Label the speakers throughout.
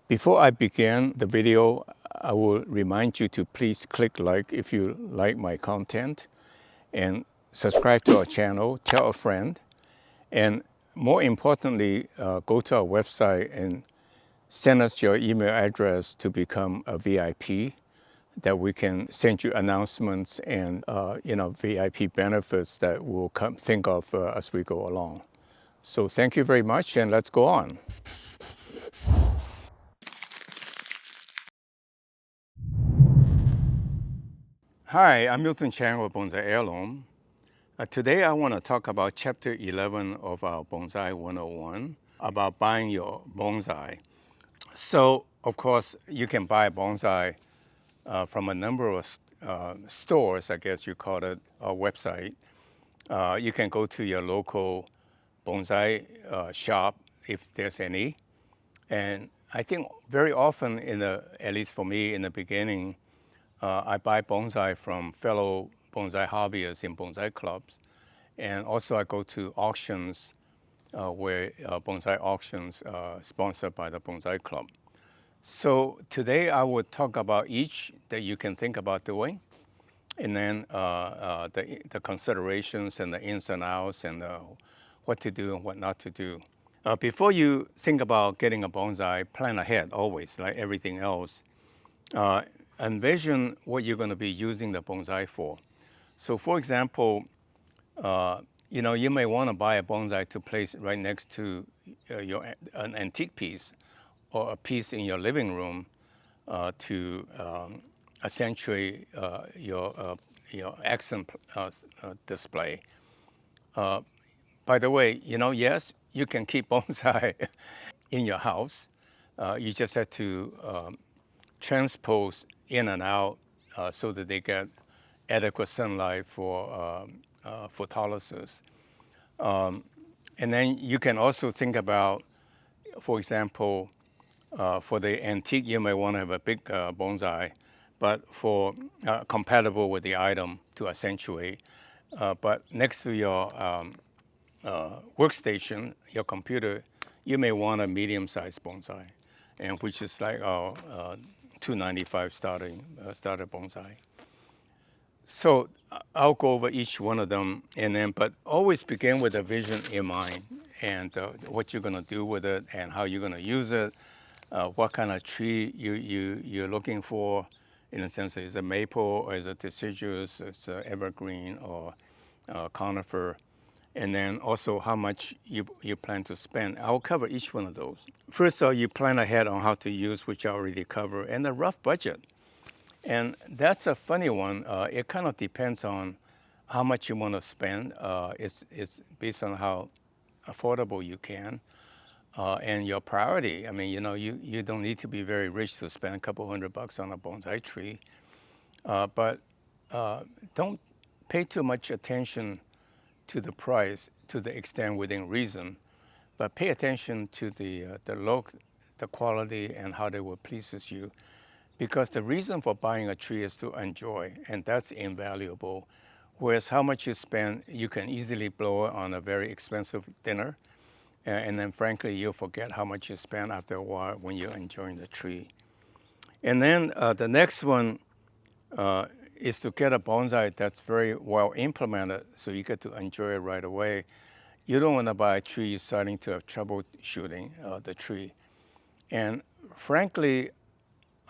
Speaker 1: Before I begin the video, I will remind you to please click like if you like my content and subscribe to our channel, tell a friend, and more importantly, go to our website and send us your email address to become a VIP that we can send you announcements and VIP benefits that we'll think of as we go along. So thank you very much, and let's go on. Hi, I'm Miltonchang with Bonsaiheirloom. Today I want to talk about Chapter 11 of our Bonsai 101 about buying your bonsai. So, of course, you can buy bonsai from a number of stores, I guess you call it, or website. You can go to your local bonsai shop if there's any. And I think very often, at least for me in the beginning, I buy bonsai from fellow bonsai hobbyists in bonsai clubs. And also I go to auctions where bonsai auctions sponsored by the bonsai club. So today I will talk about each that you can think about doing, and then the considerations and the ins and outs and what to do and what not to do. Before you think about getting a bonsai, plan ahead always, like everything else. Envision what you're going to be using the bonsai for. So for example, you may want to buy a bonsai to place right next to an antique piece or a piece in your living room to accentuate your accent display. By the way, yes, you can keep bonsai in your house. You just have to transpose in and out so that they get adequate sunlight for photolysis. And then you can also think about, for example, for the antique, you may want to have a big bonsai, but for compatible with the item to accentuate. But next to your workstation, your computer, you may want a medium-sized bonsai, and which is like $295 starter bonsai. So I'll go over each one of them, but always begin with a vision in mind and what you're going to do with it and how you're going to use it, what kind of tree you're looking for. In a sense, is it maple or is it deciduous, it's evergreen or conifer, and then also how much you plan to spend. I'll cover each one of those. First, you plan ahead on how to use, which I already cover, and a rough budget. And that's a funny one. It kind of depends on how much you want to spend. It's based on how affordable you can and your priority. I mean, you don't need to be very rich to spend a couple $100 on a bonsai tree, but don't pay too much attention to the price to the extent within reason, but pay attention to the look, the quality, and how they will pleases you. Because the reason for buying a tree is to enjoy, and that's invaluable. Whereas how much you spend, you can easily blow it on a very expensive dinner. And then frankly, you'll forget how much you spend after a while when you're enjoying the tree. And then the next one is to get a bonsai that's very well implemented so you get to enjoy it right away. You don't want to buy a tree you're starting to have trouble shooting the tree. And frankly,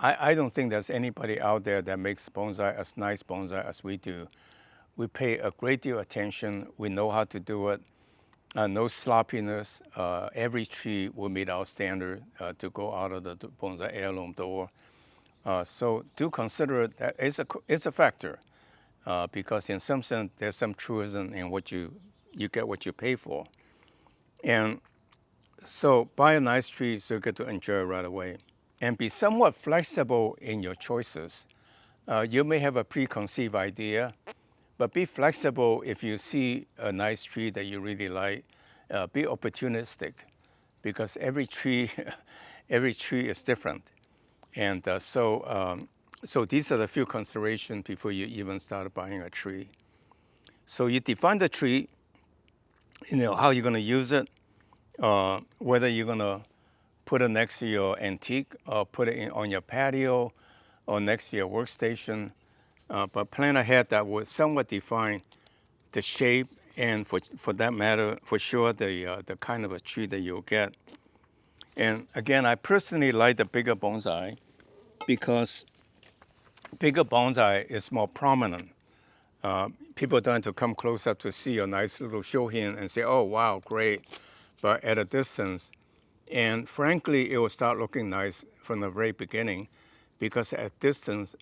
Speaker 1: I don't think there's anybody out there that makes bonsai as nice bonsai as we do. We pay a great deal of attention. We know how to do it. No sloppiness. Every tree will meet our standard to go out of the bonsai heirloom door. So do consider it that it's a factor because in some sense there's some truism in what you get what you pay for. And so buy a nice tree so you get to enjoy it right away. And be somewhat flexible in your choices. You may have a preconceived idea, but be flexible if you see a nice tree that you really like. Be opportunistic, because every tree is different. And so these are the few considerations before you even start buying a tree. So you define the tree, how you're going to use it, whether you're going to put it next to your antique, or put it on your patio, or next to your workstation. But plant ahead that would somewhat define the shape and for that matter, for sure, the kind of a tree that you'll get. And again, I personally like the bigger bonsai because bigger bonsai is more prominent. People don't have to come close up to see a nice little shohin and say, oh, wow, great. But at a distance, and frankly, it will start looking nice from the very beginning because at distance,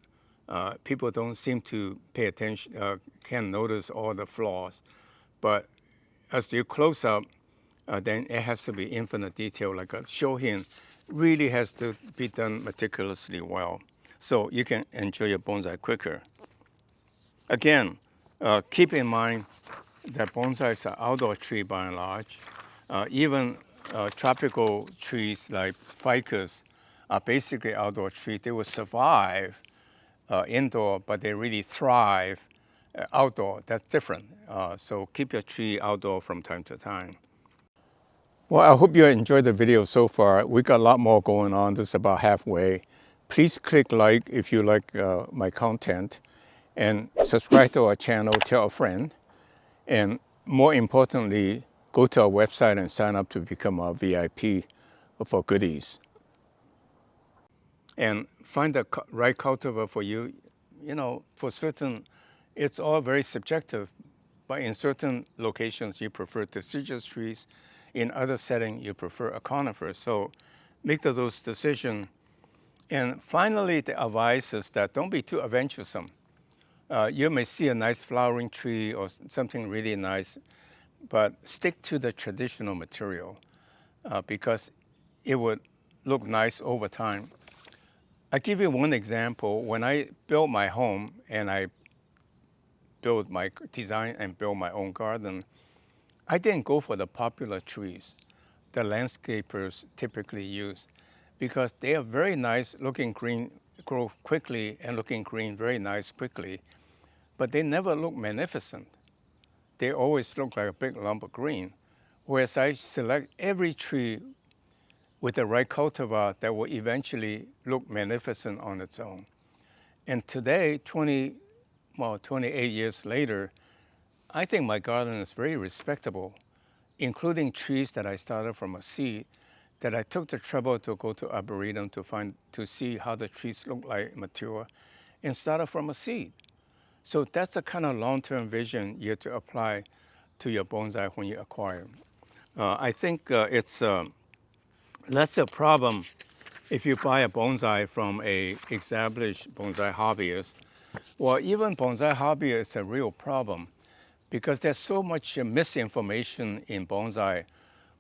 Speaker 1: people don't seem to pay attention, can't notice all the flaws. But as you close up, then it has to be infinite detail. Like a shohin really has to be done meticulously well so you can enjoy your bonsai quicker. Again, keep in mind that bonsai is an outdoor tree by and large. Even tropical trees like ficus are basically outdoor trees. They will survive indoor, but they really thrive outdoor. That's different. So keep your tree outdoor from time to time. Well, I hope you enjoyed the video so far. We got a lot more going on. This is about halfway. Please click like if you like my content, and subscribe to our channel, tell a friend, and more importantly, go to our website and sign up to become a VIP for goodies. And find the right cultivar for you. You know, for certain, it's all very subjective, but in certain locations you prefer deciduous trees. In other settings, you prefer a conifer. So make those decisions. And finally, the advice is that don't be too adventuresome. You may see a nice flowering tree or something really nice, but stick to the traditional material because it would look nice over time. I'll give you one example. When I built my home and I built my design and built my own garden, I didn't go for the popular trees the landscapers typically use because they are very nice looking green, grow quickly and looking green very nice quickly, but they never look magnificent. They always look like a big lump of green. Whereas I select every tree with the right cultivar that will eventually look magnificent on its own. And today, 28 years later, I think my garden is very respectable, including trees that I started from a seed, that I took the trouble to go to Arboretum to see how the trees look like mature, and started from a seed. So that's the kind of long-term vision you have to apply to your bonsai when you acquire. I think it's less a problem if you buy a bonsai from a established bonsai hobbyist. Well, even bonsai hobby is a real problem because there's so much misinformation in bonsai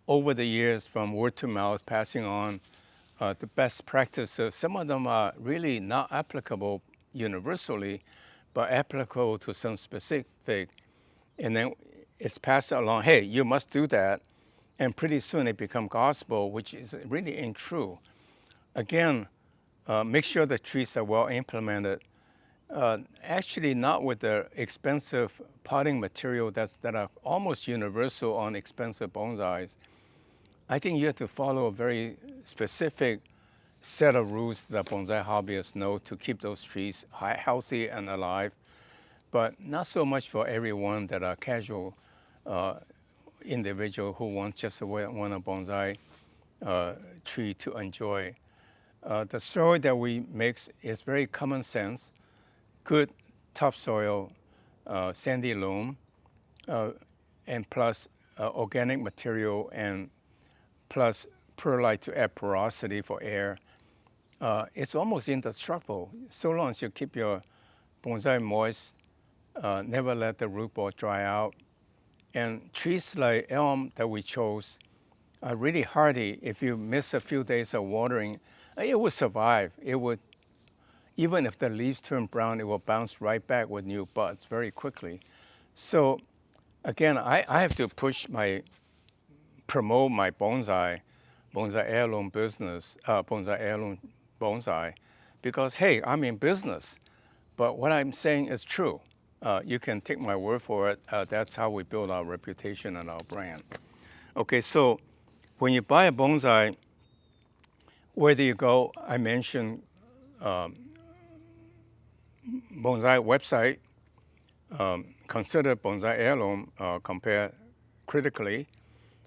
Speaker 1: over the years, from word to mouth, passing on the best practices. Some of them are really not applicable universally, but applicable to some specific. And then it's passed along, hey, you must do that. And pretty soon it becomes gospel, which is really ain't true. Again, make sure the trees are well implemented. Actually, not with the expensive potting material that are almost universal on expensive bonsais. I think you have to follow a very specific set of rules that bonsai hobbyists know to keep those trees healthy and alive, but not so much for everyone that are casual individual who want just want a bonsai tree to enjoy. The soil that we mix is very common sense, good topsoil, sandy loam, and plus organic material, and plus perlite to add porosity for air. It's almost indestructible so long as you keep your bonsai moist, never let the root ball dry out. And trees like elm that we chose are really hardy. If you miss a few days of watering, it will survive. It would, even if the leaves turn brown, it will bounce right back with new buds very quickly. So again, I have to promote my bonsai heirloom business, bonsai heirloom bonsai, because hey, I'm in business. But what I'm saying is true. You can take my word for it. That's how we build our reputation and our brand. Okay, so when you buy a bonsai, whether you go, I mentioned bonsai website, consider bonsai heirloom, compare critically.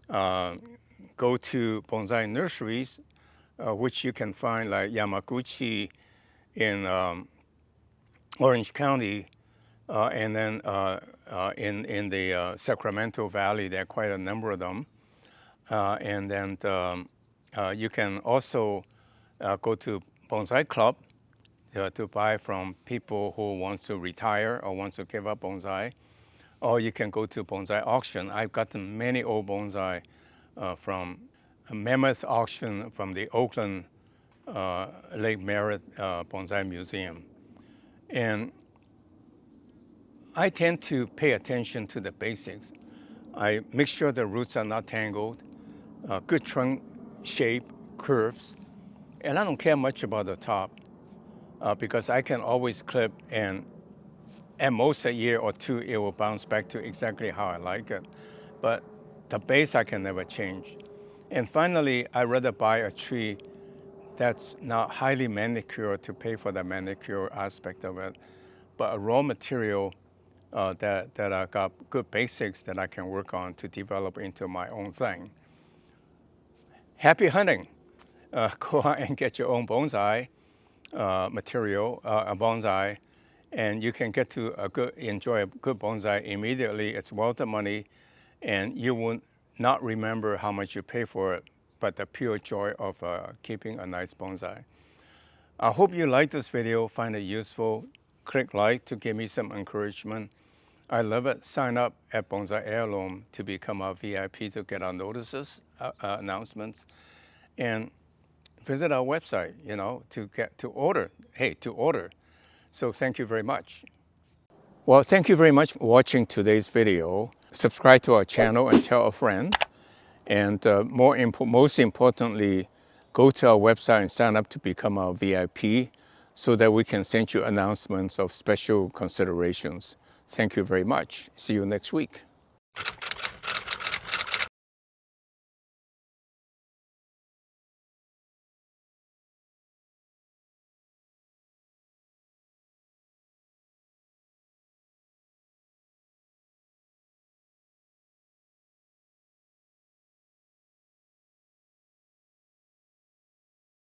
Speaker 1: Go to bonsai nurseries, which you can find like Yamaguchi in Orange County, and then in the Sacramento Valley, there are quite a number of them. And then you can also go to Bonsai Club to buy from people who want to retire or want to give up bonsai. Or you can go to bonsai auction. I've gotten many old bonsai from a mammoth auction from the Oakland Lake Merritt Bonsai Museum. And I tend to pay attention to the basics. I make sure the roots are not tangled, good trunk shape, curves, and I don't care much about the top because I can always clip, and at most a year or two it will bounce back to exactly how I like it. But the base I can never change. And finally, I'd rather buy a tree that's not highly manicured to pay for the manicure aspect of it, but a raw material that I got good basics that I can work on to develop into my own thing. Happy hunting. Go out and get your own bonsai material, a bonsai, and you can get to enjoy a good bonsai immediately. It's worth the money, and you will not remember how much you pay for it, but the pure joy of keeping a nice bonsai. I hope you like this video, find it useful. Click like to give me some encouragement. I love it. Sign up at Bonsai Heirloom to become a VIP to get our notices, announcements, and visit our website, to order. Hey, to order. So thank you very much. Well, thank you very much for watching today's video. Subscribe to our channel and tell a friend. And most importantly, go to our website and sign up to become our VIP so that we can send you announcements of special considerations. Thank you very much. See you next week.